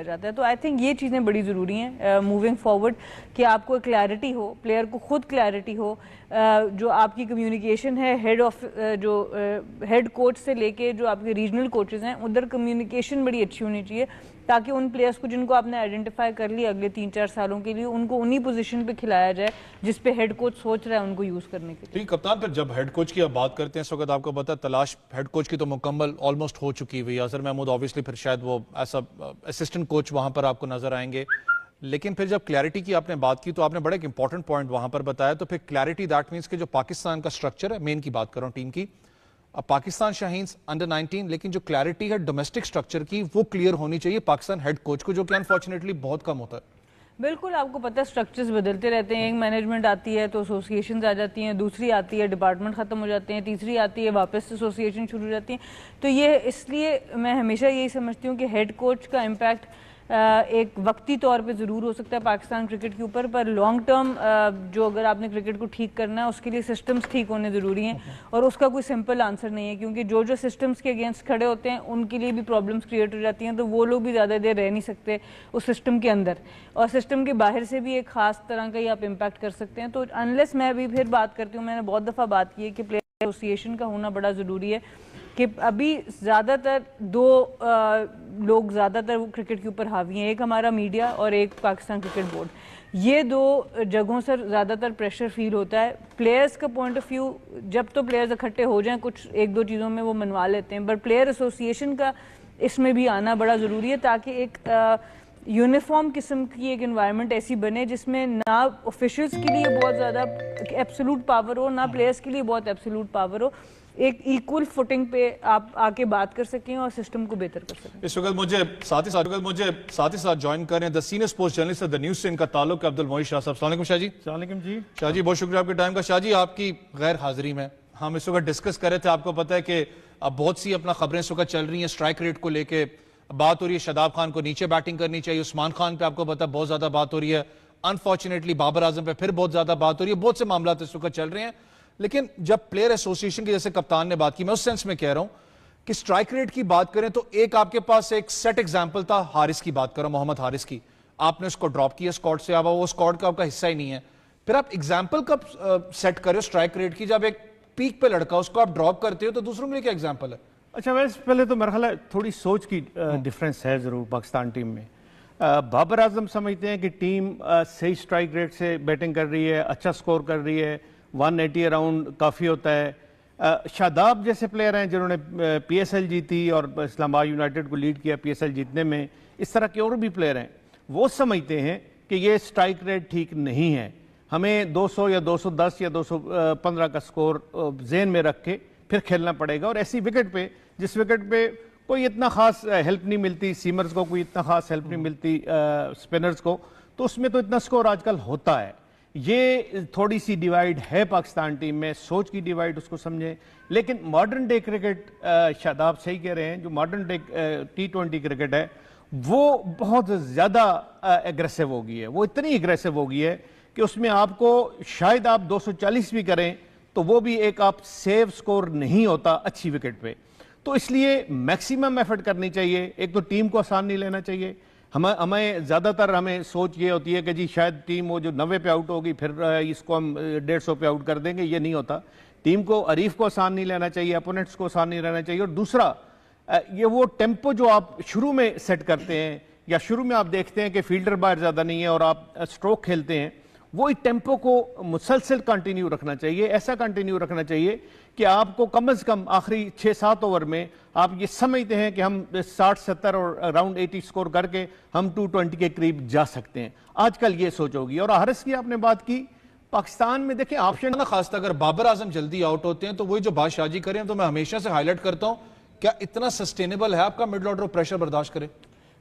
جاتا ہے. تو آئی تھنک یہ چیزیں بڑی ضروری ہیں موونگ فارورڈ کہ آپ کو کلیئرٹی ہو, پلیئر کو خود کلیئرٹی ہو, جو آپ کی کمیونیکیشن ہے ہیڈ کوچ سے لے کے جو آپ کے ریجنل کوچز ہیں ادھر کمیونیکیشن بڑی اچھی ہونی چاہیے, تاکہ ان پلیئرس کو جن کو آپ نے آئیڈینٹیفائی کر لیا اگلے 3-4 سالوں کے لیے ان کو انہی پوزیشن پہ کھلایا جائے جس پہ ہیڈ کوچ سوچ رہا ہے ان کو یوز کرنے کے لیے. ٹھیک کپتان, پھر جب ہیڈ کوچ کی آپ بات کرتے ہیں اس وقت آپ کو پتا تلاش ہیڈ کوچ کی تو مکمل آلموسٹ ہو چکی ہوئی ہے. اظہر محمود آبویسلی پھر شاید وہ ایسا اسسٹنٹ کوچ وہاں پر آپ کو نظر آئیں گے, لیکن پھر جب کلیئرٹی کی آپ نے بات کی تو آپ نے بڑا ایک امپورٹنٹ پوائنٹ وہاں پر بتایا. تو پھر کلیئرٹی دیٹ مینس کہ جو پاکستان کا سٹرکچر ہے, مین کی بات کر رہا ہوں ٹیم کی, پاکستان شاہینز انڈر 19, لیکن جو کلیئرٹی ہے ڈومیسٹک سٹرکچر کی وہ کلیئر ہونی چاہیے پاکستان ہیڈ کوچ کو, جو کہ انفارچونیٹلی بہت کم ہوتا ہے. بالکل, آپ کو پتہ ہے سٹرکچرز بدلتے رہتے ہیں, ایک مینجمنٹ آتی ہے تو ایسوسیشنز آ جاتی ہیں, دوسری آتی ہے ڈپارٹمنٹ ختم ہو جاتے ہیں, تیسری آتی ہے واپس ایسوسیشن شروع ہو جاتی ہیں. تو یہ اس لیے میں ہمیشہ یہی سمجھتی ہوں کہ ہیڈ کوچ کا امپیکٹ ایک وقتی طور پہ ضرور ہو سکتا ہے پاکستان کرکٹ کے اوپر, پر لانگ ٹرم جو اگر آپ نے کرکٹ کو ٹھیک کرنا ہے اس کے لیے سسٹمز ٹھیک ہونے ضروری ہیں, اور اس کا کوئی سمپل آنسر نہیں ہے, کیونکہ جو سسٹمز کے اگینسٹ کھڑے ہوتے ہیں ان کے لیے بھی پرابلمس کریٹ ہو جاتی ہیں, تو وہ لوگ بھی زیادہ دیر رہ نہیں سکتے اس سسٹم کے اندر, اور سسٹم کے باہر سے بھی ایک خاص طرح کا ہی آپ امپیکٹ کر سکتے ہیں. تو انلیس میں بھی پھر بات کرتی ہوں, میں نے بہت دفعہ بات کی ہے کہ پلیئر ایسوسیشن کا ہونا بڑا ضروری ہے, کہ ابھی زیادہ تر دو لوگ زیادہ تر وہ کرکٹ کے اوپر حاوی ہیں, ایک ہمارا میڈیا اور ایک پاکستان کرکٹ بورڈ. یہ دو جگہوں سے زیادہ تر پریشر فیل ہوتا ہے. پلیئرز کا پوائنٹ آف ویو جب تو پلیئرز اکٹھے ہو جائیں کچھ ایک دو چیزوں میں وہ منوا لیتے ہیں, بٹ پلیئر ایسوسیشن کا اس میں بھی آنا بڑا ضروری ہے, تاکہ ایک یونیفارم قسم کی ایک انوائرمنٹ ایسی بنے جس میں نہ آفیشلز کے لیے بہت زیادہ ایبسولوٹ پاور ہو, نہ پلیئرز کے لیے بہت ایبسولوٹ پاور ہو, ایک ایکول فوٹنگ پہ آپ آ کے بات کر سکیں اور سسٹم کو بہتر کر سکیں. اس وقت مجھے ساتھ ہی ساتھ جوائن کر رہے ہیں the senior sports journalist the news سے ان کا تعلق ہے عبد المعید شاہ صاحب. السلام علیکم شاہ جی. السلام علیکم جی. شاہ جی بہت شکریہ آپ کے ٹائم کا. شاہ جی آپ کی غیر حاضری میں ہم اس وقت ڈسکس کر رہے تھے, آپ کو پتہ ہے کہ اب بہت سی اپنا خبریں اس وقت چل رہی ہیں اسٹرائک ریٹ کو لے کے, بات ہو رہی ہے شاداب خان کو نیچے بیٹنگ کرنی چاہیے, عثمان خان پہ آپ کو پتہ ہے بہت زیادہ بات ہو رہی ہے, انفارچونیٹلی بابر اعظم پہ پھر بہت زیادہ بات ہو رہی ہے, بہت سے معاملات اس وقت چل رہے ہیں. لیکن جب پلیئر ایسوسیشن کی جیسے کپتان نے بات کی, میں اس سینس میں کہہ رہا ہوں کہ سٹرائک ریٹ کی بات کریں تو ایک آپ کے پاس ایک سیٹ ایگزامپل تھا حارث کی, بات کرو محمد حارث کی, آپ نے اس کو ڈراپ کیا اسکواڈ سے, اب وہ اسکواڈ کا آپ کا حصہ ہی نہیں ہے. پھر آپ ایگزامپل کب سیٹ کرے سٹرائک ریٹ کی, جب ایک پیک پہ لڑکا اس کو آپ ڈراپ کرتے ہو تو دوسروں کے لیے کیا ایگزامپل ہے؟ اچھا ویسے پہلے تو میرا خیال ہے تھوڑی سوچ کی ڈیفرنس ہے ضرور پاکستان ٹیم میں. بابر اعظم سمجھتے ہیں کہ ٹیم صحیح سٹرائک ریٹ سے بیٹنگ کر رہی ہے, اچھا سکور کر رہی ہے, 180 اراؤنڈ کافی ہوتا ہے. شاداب جیسے پلیئر ہیں جنہوں نے پی ایس ایل جیتی اور اسلام آباد یونائٹڈ کو لیڈ کیا پی ایس ایل جیتنے میں, اس طرح کے اور بھی پلیئر ہیں, وہ سمجھتے ہیں کہ یہ سٹرائک ریٹ ٹھیک نہیں ہے, ہمیں 200 یا 210 یا 215 کا سکور ذہن میں رکھ کے پھر کھیلنا پڑے گا. اور ایسی وکٹ پہ جس وکٹ پہ کوئی اتنا خاص ہیلپ نہیں ملتی, سیمرز کو کوئی اتنا خاص ہیلپ نہیں ملتی سپنرز کو, تو اس میں تو اتنا سکور آج کل ہوتا ہے. یہ تھوڑی سی ڈیوائیڈ ہے پاکستان ٹیم میں, سوچ کی ڈیوائیڈ اس کو سمجھیں. لیکن ماڈرن ڈے کرکٹ, شاداب صحیح کہہ رہے ہیں, جو ماڈرن ڈے T20 کرکٹ ہے وہ بہت زیادہ ایگریسو ہو گئی ہے, وہ اتنی ایگریسو ہو گئی ہے کہ اس میں آپ کو شاید آپ 240 بھی کریں تو وہ بھی ایک آپ سیو سکور نہیں ہوتا اچھی وکٹ پہ. تو اس لیے میکسیمم ایفرٹ کرنی چاہیے. ایک تو ٹیم کو آسان نہیں لینا چاہیے, ہمیں زیادہ تر ہمیں سوچ یہ ہوتی ہے کہ جی شاید ٹیم وہ جو 90 پہ آؤٹ ہوگی پھر اس کو ہم 150 پہ آؤٹ کر دیں گے, یہ نہیں ہوتا. ٹیم کو حریف کو آسان نہیں لینا چاہیے, اپوننٹس کو آسان نہیں لینا چاہیے. اور دوسرا یہ وہ ٹیمپو جو آپ شروع میں سیٹ کرتے ہیں, یا شروع میں آپ دیکھتے ہیں کہ فیلڈر باہر زیادہ نہیں ہے اور آپ سٹروک کھیلتے ہیں, وہ ٹیمپو کو مسلسل کنٹینیو رکھنا چاہیے. ایسا کنٹینیو رکھنا چاہیے کہ آپ کو کم از کم آخری 6-7 اوور میں آپ یہ سمجھتے ہیں کہ ہم 60-70 اور اراؤنڈ 80 سکور کر کے ہم 220 کے قریب جا سکتے ہیں. آج کل یہ سوچ ہوگی. اور حارث کی آپ نے بات کی, پاکستان میں دیکھیں آپشن نہ خاص اگر بابر اعظم جلدی آؤٹ ہوتے ہیں تو وہی جو بات شاہ جی کریں تو میں ہمیشہ سے ہائی لائٹ کرتا ہوں, کیا اتنا سسٹینیبل ہے آپ کا مڈل آرڈر پریشر برداشت کرے؟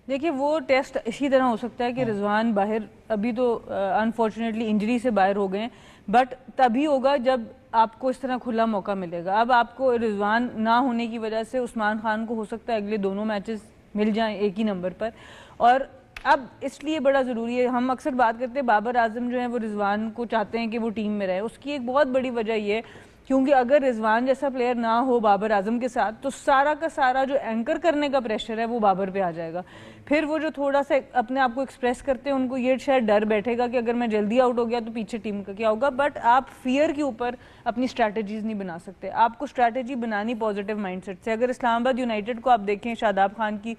دیکھیے وہ ٹیسٹ اسی طرح ہو سکتا ہے کہ رضوان باہر ابھی تو انفارچونیٹلی انجری سے باہر ہو گئے ہیں, بٹ تبھی ہوگا جب آپ کو اس طرح کھلا موقع ملے گا. اب آپ کو رضوان نہ ہونے کی وجہ سے عثمان خان کو ہو سکتا ہے اگلے دونوں میچز مل جائیں ایک ہی نمبر پر, اور اب اس لیے بڑا ضروری ہے. ہم اکثر بات کرتے ہیں بابر اعظم جو ہیں وہ رضوان کو چاہتے ہیں کہ وہ ٹیم میں رہے, اس کی ایک بہت بڑی وجہ یہ ہے کیونکہ اگر رضوان جیسا پلیئر نہ ہو بابر اعظم کے ساتھ تو سارا کا سارا جو اینکر کرنے کا پریشر ہے وہ بابر پہ آ جائے گا. پھر وہ جو تھوڑا سا اپنے آپ کو ایکسپریس کرتے ہیں ان کو یہ شاید ڈر بیٹھے گا کہ اگر میں جلدی آؤٹ ہو گیا تو پیچھے ٹیم کا کیا ہوگا. بٹ آپ فیئر کے اوپر اپنی اسٹریٹجیز نہیں بنا سکتے. آپ کو اسٹریٹجی بنانی پازیٹیو مائنڈ سیٹ سے. اگر اسلام آباد یونائٹیڈ کو آپ دیکھیں, شاداب خان کی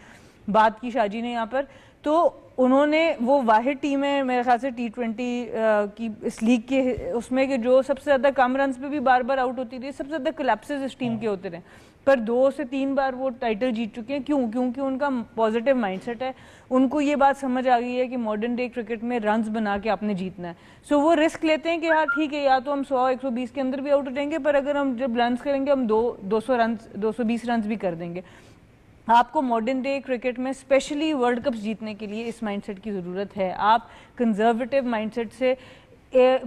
بات کی شاجی نے یہاں پر, تو انہوں نے وہ واحد ٹیم ہے میرے خیال سے T20 کی اس لیگ کے اس میں کہ جو سب سے زیادہ کم رنز پہ بھی بار بار آؤٹ ہوتی تھی. سب سے زیادہ کلیپسز اس ٹیم کے ہوتے رہے, پر 2 سے 3 بار وہ ٹائٹل جیت چکے ہیں. کیوں؟ کیونکہ ان کا پازیٹیو مائنڈ سیٹ ہے. ان کو یہ بات سمجھ آ گئی ہے کہ ماڈرن ڈے کرکٹ میں رنز بنا کے آپ نے جیتنا ہے. سو وہ رسک لیتے ہیں کہ ہاں ٹھیک ہے, یا تو ہم 100-120 کے اندر بھی آؤٹ ہو جائیں گے, پر اگر ہم جب رنز کریں گے ہم 220 رنز بھی کر دیں گے. آپ کو ماڈرن ڈے کرکٹ میں اسپیشلی ورلڈ کپس جیتنے کے لیے اس مائنڈ سیٹ کی ضرورت ہے. آپ کنزرویٹو مائنڈ سیٹ سے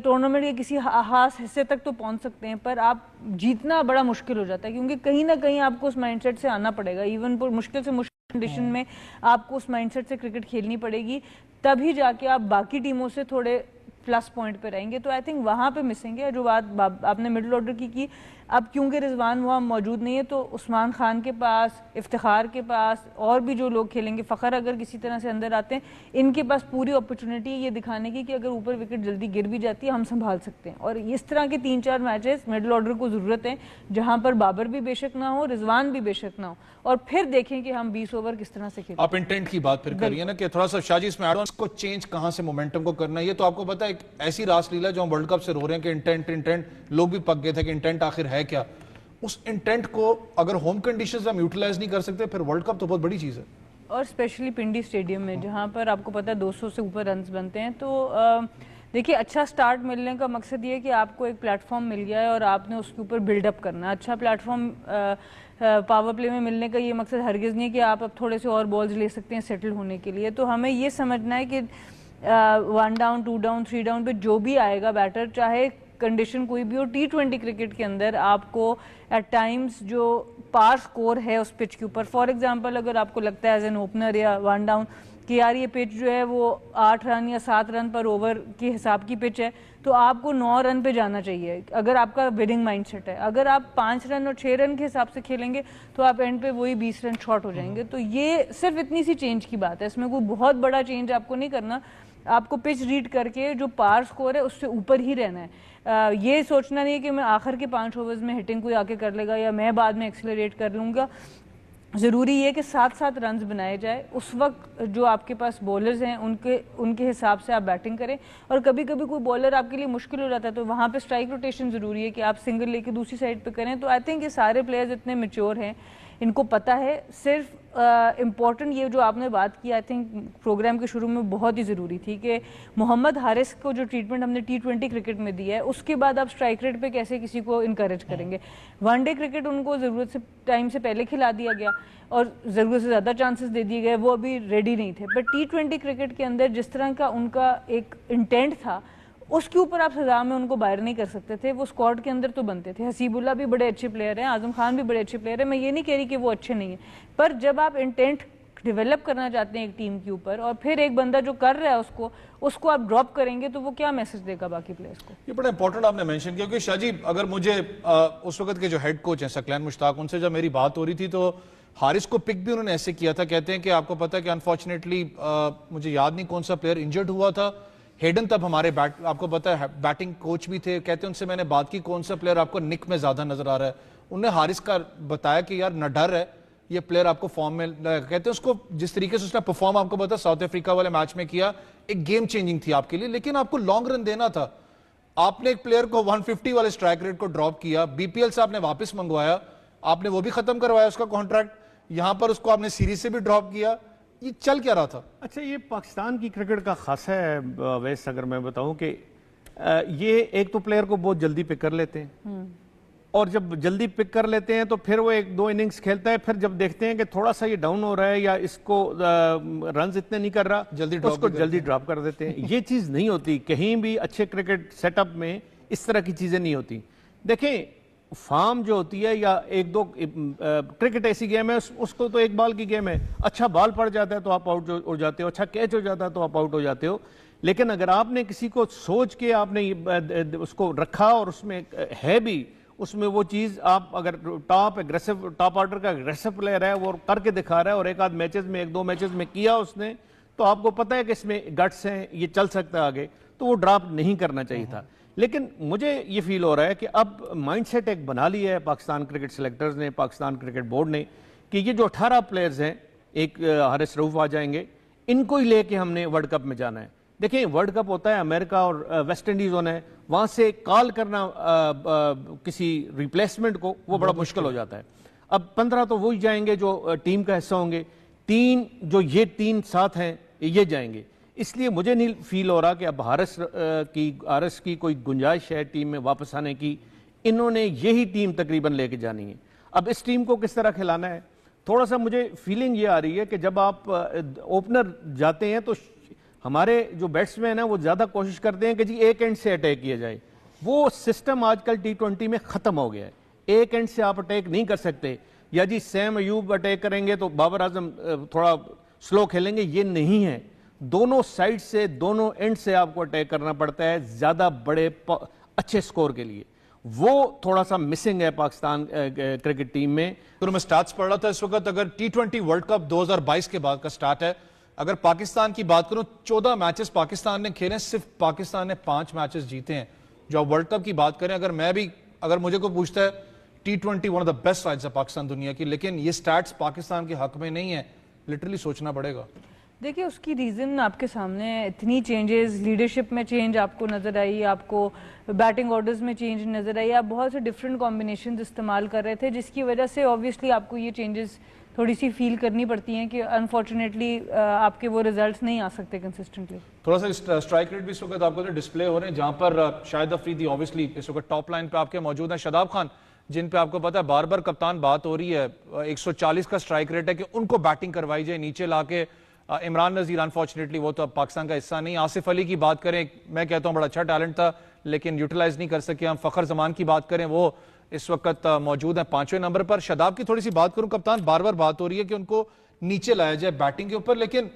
ٹورنامنٹ کے کسی خاص حصے تک تو پہنچ سکتے ہیں, پر آپ جیتنا بڑا مشکل ہو جاتا ہے, کیونکہ کہیں نہ کہیں آپ کو اس مائنڈ سیٹ سے آنا پڑے گا. ایون مشکل سے مشکل کنڈیشن میں آپ کو اس مائنڈ سیٹ سے کرکٹ کھیلنی پڑے گی, تبھی جا کے آپ باقی ٹیموں سے تھوڑے پلس پوائنٹ پہ رہیں گے. تو آئی تھنک وہاں پہ مسنگ ہے. جو بات آپ نے مڈل آرڈر کی اب کیونکہ رضوان وہاں موجود نہیں ہے تو عثمان خان کے پاس, افتخار کے پاس, اور بھی جو لوگ کھیلیں گے, فخر اگر کسی طرح سے اندر آتے ہیں, ان کے پاس پوری اپرچونٹی یہ دکھانے کی کہ اگر اوپر وکٹ جلدی گر بھی جاتی ہے ہم سنبھال سکتے ہیں. اور اس طرح کے 3-4 میچز مڈل آرڈر کو ضرورت ہے جہاں پر بابر بھی بے شک نہ ہو, رضوان بھی بے شک نہ ہو, اور پھر دیکھیں کہ ہم 20 اوور کس طرح سے کھیلیں. آپ انٹینٹ کی بات پھر کریے نا کہ تھوڑا سا شاہ جی اس میں ایڈوانس کو چینج کہاں سے مومنٹم کو کرنا ہے. یہ تو آپ کو پتا ہے ایک ایسی راس لیلا جو ہم ورلڈ کپ سے رو رہے ہیں کہ انٹینٹ لوگ بھی پک گئے تھے کہ انٹینٹ آخر ہے کیا. اس انٹینٹ کو اگر ہوم کنڈیشنز ہم یوٹیلائز نہیں کر سکتے پھر ورلڈ کپ تو بہت بڑی چیز ہے. اور اسپیشلی پنڈی اسٹیڈیم میں جہاں پر آپ کو پتا ہے 200 سے اوپر رنز بنتے ہیں. تو دیکھیے اچھا سٹارٹ ملنے کا مقصد یہ ہے کہ آپ کو ایک پلیٹ فارم مل گیا ہے اور آپ نے اس کے اوپر بلڈ اپ کرنا ہے. اچھا پلیٹ فارم پاور پلے میں ملنے کا یہ مقصد ہرگز نہیں ہے کہ آپ اب تھوڑے سے اور بالز لے سکتے ہیں سیٹل ہونے کے لیے. تو ہمیں یہ سمجھنا ہے کہ 1 ڈاؤن 2 ڈاؤن 3 ڈاؤن پہ جو بھی آئے گا بیٹر, چاہے کنڈیشن کوئی بھی ہو, T20 کرکٹ کے اندر آپ کو ایٹ ٹائمز جو پار سکور ہے اس پچ کے اوپر, فار ایگزامپل اگر آپ کو لگتا ہے ایز این اوپنر یا 1 ڈاؤن کہ یار یہ پچ جو ہے وہ 8 رن یا 7 رن پر اوور کے حساب کی پچ ہے, تو آپ کو 9 رن پہ جانا چاہیے اگر آپ کا وننگ مائنڈ سیٹ ہے. اگر آپ 5 رن اور 6 رن کے حساب سے کھیلیں گے تو آپ اینڈ پہ وہی 20 رن شارٹ ہو جائیں گے. تو یہ صرف اتنی سی چینج کی بات ہے, اس میں کوئی بہت بڑا چینج آپ کو نہیں کرنا. آپ کو پچ ریڈ کر کے جو پار سکور ہے اس سے اوپر ہی رہنا ہے. یہ سوچنا نہیں ہے کہ میں آخر کے 5 اوورز میں ہٹنگ کوئی آ کے کر لے گا یا میں بعد میں ایکسلریٹ کر لوں گا. ضروری یہ کہ 7 رنز بنائے جائے. اس وقت جو آپ کے پاس بولرز ہیں ان کے حساب سے آپ بیٹنگ کریں, اور کبھی کبھی کوئی بولر آپ کے لیے مشکل ہو جاتا ہے تو وہاں پہ اسٹرائک روٹیشن ضروری ہے کہ آپ سنگل لے کے دوسری سائڈ پہ کریں. تو آئی تھنک یہ سارے پلیئرز اتنے میچور ہیں, ان کو پتہ ہے. صرف امپورٹنٹ یہ جو آپ نے بات کی آئی تھنک پروگرام کے شروع میں بہت ہی ضروری تھی کہ محمد حارث کو جو ٹریٹمنٹ ہم نے T20 کرکٹ میں دی ہے اس کے بعد آپ اسٹرائک ریٹ پہ کیسے کسی کو انکریج کریں گے. 1 ڈے کرکٹ ان کو ضرورت سے ٹائم سے پہلے کھلا دیا گیا اور ضرورت سے زیادہ چانسز دے دیے گئے, وہ ابھی ریڈی نہیں تھے. بٹ T20 کرکٹ کے اندر جس طرح کا ان کا ایک انٹینٹ تھا اس کے اوپر آپ سزا میں ان کو باہر نہیں کر سکتے تھے. وہ اسکواڈ کے اندر تو بنتے تھے. حسیب اللہ بھی بڑے اچھے پلیئر ہیں, اعظم خان بھی بڑے اچھے پلیئر ہیں, میں یہ نہیں کہہ رہی کہ وہ اچھے نہیں ہیں, پر جب آپ انٹینٹ ڈیولپ کرنا چاہتے ہیں ایک ٹیم کے اوپر اور پھر ایک بندہ جو کر رہا ہے اس کو آپ ڈراپ کریں گے تو وہ کیا میسج دے گا باقی پلیئرز کو. یہ بڑا امپورٹنٹ آپ نے مینشن کیا, کیونکہ شاہ جی اگر مجھے اس وقت کے جو ہیڈ کوچ ہیں ثقلین مشتاق, ان سے جب میری بات ہو رہی تھی تو حارث کو پک بھی انہوں نے ایسے کیا تھا. کہتے ہیں کہ آپ کو پتا ہے کہ انفارچونیٹلی مجھے یاد نہیں کون سا پلیئر انجرڈ ہوا تھا, ہیڈن تب ہمارے آپ کو پتا ہے بیٹنگ کوچ بھی تھے. کہتے ہیں ان سے میں نے بات کی کون سا پلیئر آپ کو نک میں زیادہ نظر آ رہا ہے, انہوں نے حارث کا بتایا کہ یار نہ ڈر ہے, یہ پلیئر آپ کو فارم میں کہتے ہیں اس کو جس طریقے سے اس نے پرفارم آپ کو پتا ساؤتھ افریقہ والے میچ میں کیا, ایک گیم چینجنگ تھی آپ کے لیے. لیکن آپ کو لانگ رن دینا تھا, آپ نے ایک پلیئر کو 150 والے اسٹرائک ریٹ کو ڈراپ کیا, BPL سے آپ نے واپس منگوایا, آپ نے وہ بھی ختم کروایا اس کا کانٹریکٹ, یہاں پر اس کو آپ نے سیریز سے بھی ڈراپ کیا. یہ چل کیا رہا تھا؟ اچھا یہ پاکستان کی کرکٹ کا خاصہ ہے ویس, اگر میں بتاؤں کہ یہ ایک تو پلیئر کو بہت جلدی پک کر لیتے ہیں, اور جب جلدی پک کر لیتے ہیں تو پھر وہ 1-2 اننگز کھیلتا ہے, پھر جب دیکھتے ہیں کہ تھوڑا سا یہ ڈاؤن ہو رہا ہے یا اس کو رنز اتنے نہیں کر رہا, اس کو جلدی ڈراپ کر دیتے ہیں. یہ چیز نہیں ہوتی کہیں بھی اچھے کرکٹ سیٹ اپ میں, اس طرح کی چیزیں نہیں ہوتی. دیکھیں فارم جو ہوتی ہے یا 1-2 کرکٹ ایسی گیم ہے, اس کو تو ایک بال کی گیم ہے, اچھا بال پڑ جاتا ہے تو آپ آؤٹ ہو جاتے ہو, اچھا کیچ ہو جاتا ہے تو آپ آؤٹ ہو جاتے ہو. لیکن اگر آپ نے کسی کو سوچ کے آپ نے اس کو رکھا اور اس میں ہے بھی اس میں وہ چیز آپ اگر ٹاپ آرڈر کا اگریسو پلیئر ہے وہ کر کے دکھا رہا ہے اور ایک آدھ میچز میں 1-2 میچز میں کیا اس نے تو آپ کو پتہ ہے کہ اس میں گٹس ہیں, یہ چل سکتا ہے آگے, تو وہ ڈراپ نہیں کرنا چاہیے تھا. لیکن مجھے یہ فیل ہو رہا ہے کہ اب مائنڈ سیٹ ایک بنا لیا ہے پاکستان کرکٹ سلیکٹرز نے, پاکستان کرکٹ بورڈ نے, کہ یہ جو 18 پلیئرز ہیں, ایک حارث رؤوف آ جائیں گے, ان کو ہی لے کے ہم نے ورلڈ کپ میں جانا ہے. دیکھیں ورلڈ کپ ہوتا ہے امریکہ اور ویسٹ انڈیز ہونا ہے, وہاں سے کال کرنا کسی ریپلیسمنٹ کو وہ بڑا مشکل ہو جاتا ہے. اب 15 تو وہی جائیں گے جو ٹیم کا حصہ ہوں گے, 3 جو یہ 3 ساتھ ہیں یہ جائیں گے. اس لیے مجھے نہیں فیل ہو رہا کہ اب حارث کی کوئی گنجائش ہے ٹیم میں واپس آنے کی. انہوں نے یہی ٹیم تقریباً لے کے جانی ہے. اب اس ٹیم کو کس طرح کھلانا ہے, تھوڑا سا مجھے فیلنگ یہ آ رہی ہے کہ جب آپ اوپنر جاتے ہیں تو ہمارے جو بیٹسمین ہیں وہ زیادہ کوشش کرتے ہیں کہ جی ایک اینڈ سے اٹیک کیا جائے. وہ سسٹم آج کل T20 میں ختم ہو گیا ہے. ایک اینڈ سے آپ اٹیک نہیں کر سکتے, یا جی سیم ایوب اٹیک کریں گے تو بابر اعظم تھوڑا سلو کھیلیں گے, یہ نہیں ہے. دونوں سائڈ سے, دونوں اینڈ سے آپ کو اٹیک کرنا پڑتا ہے زیادہ بڑے اچھے سکور کے لیے. وہ تھوڑا سا مسنگ ہے پاکستان کرکٹ ٹیم میں. میں سٹارٹس پڑھ رہا تھا اس وقت, اگر T20 ورلڈ کپ 2022 کے بعد کا سٹارٹ ہے, اگر پاکستان کی بات کروں 14 میچز پاکستان نے کھیلے, صرف پاکستان نے 5 میچز جیتے ہیں. جو آپ ورلڈ کپ کی بات کریں, اگر مجھے کوئی پوچھتا ہے T20 one of the best sides ہے پاکستان دنیا کی, لیکن یہ سٹیٹس پاکستان کے حق میں نہیں ہے, لٹرلی سوچنا پڑے گا. دیکھیے اس کی ریزن آپ کے سامنے ہے, اتنی چینجز, لیڈرشپ میں چینج آپ کو نظر آئی, آپ کو بیٹنگ آرڈرز میں چینج نظر آئی, آپ بہت سے ڈفرینٹ کمبینیشنز استعمال کر رہے تھے, جس کی وجہ سے آبویسلی آپ کو یہ چینجز تھوڑی سی فیل کرنی پڑتی ہیں کہ انفارچونیٹلی آپ کے وہ ریزلٹس نہیں آ سکتے کنسسٹنٹلی. تھوڑا سا اسٹرائک ریٹ بھی اس وقت آپ کو ڈسپلے ہو رہے ہیں, جہاں پر شاہد افریدی آبویسلی اس وقت ٹاپ لائن پہ آپ کے موجود ہیں, شاداب خان جن پہ آپ کو پتا ہے بار بار کپتان بات ہو رہی ہے, 140 کا اسٹرائک ریٹ ہے کہ ان کو بیٹنگ کروائی جائے نیچے لا کے. عمران نذیر انفارچونیٹلی وہ تو اب پاکستان کا حصہ نہیں. آصف علی کی بات کریں, میں کہتا ہوں بڑا اچھا ٹیلنٹ تھا لیکن یوٹیلائز نہیں کر سکے ہم. فخر زمان کی بات کریں, وہ اس وقت موجود ہیں 5ویں نمبر پر. شاداب کی تھوڑی سی بات کروں, کپتان بار بار بات ہو رہی ہے کہ ان کو نیچے لایا جائے بیٹنگ کے اوپر, لیکن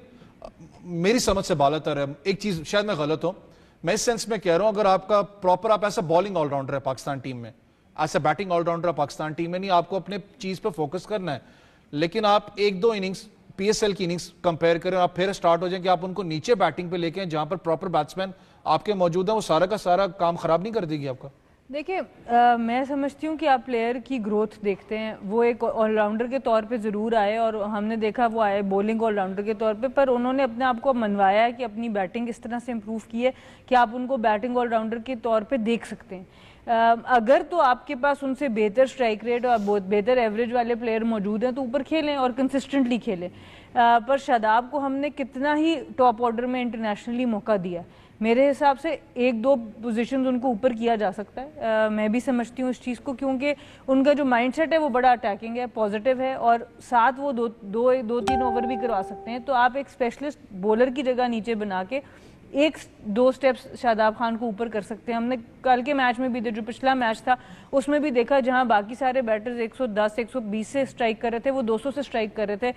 میری سمجھ سے بالا تر ہے. ایک چیز شاید میں غلط ہوں, میں اس سینس میں کہہ رہا ہوں, اگر آپ کا پراپر آپ ایسا بالنگ آل راؤنڈر ہے پاکستان ٹیم میں, ایسا بیٹنگ آل راؤنڈر ہے پاکستان ٹیم میں نہیں, آپ کو اپنے چیز پہ فوکس کرنا ہے. لیکن آپ 1-2 اننگز PSL کی اننگز کمپیئر کریں, آپ پھر سٹارٹ ہو جائیں کہ آپ ان کو نیچے بیٹنگ پہ لے کے جہاں پر پراپر بیٹسمین آپ کے موجود ہیں, وہ سارا کا سارا کام خراب نہیں کر دے گی آپ کا. دیکھیں میں سمجھتی ہوں کہ آپ پلیئر کی گروتھ دیکھتے ہیں, وہ ایک آل راؤنڈر کے طور پہ ضرور آئے اور ہم نے دیکھا وہ آئے بولنگ آل راؤنڈر کے طور پہ, پر انہوں نے اپنے آپ کو منوایا ہے کہ اپنی بیٹنگ اس طرح سے امپروو کی ہے کہ آپ ان کو بیٹنگ آل راؤنڈر کے طور پہ دیکھ سکتے ہیں. اگر تو آپ کے پاس ان سے بہتر سٹرائک ریٹ اور بہتر ایوریج والے پلیئر موجود ہیں تو اوپر کھیلیں اور کنسسٹنٹلی کھیلیں. پر شاداب کو ہم نے کتنا ہی ٹاپ آرڈر میں انٹرنیشنلی موقع دیا, میرے حساب سے 1-2 پوزیشنز ان کو اوپر کیا جا سکتا ہے. میں بھی سمجھتی ہوں اس چیز کو, کیونکہ ان کا جو مائنڈ سیٹ ہے وہ بڑا اٹیکنگ ہے, پازیٹیو ہے, اور ساتھ وہ 2-3 اوور بھی کروا سکتے ہیں. تو آپ ایک اسپیشلسٹ بولر کی جگہ نیچے بنا کے 1-2 سٹیپس شاداب خان کو اوپر کر سکتے ہیں. ہم نے کل کے میچ میں بھی جو پچھلا میچ تھا اس میں بھی دیکھا, جہاں باقی سارے بیٹرز 110-120 سے سٹرائک کر رہے تھے, وہ 200 سے سٹرائک کر رہے تھے.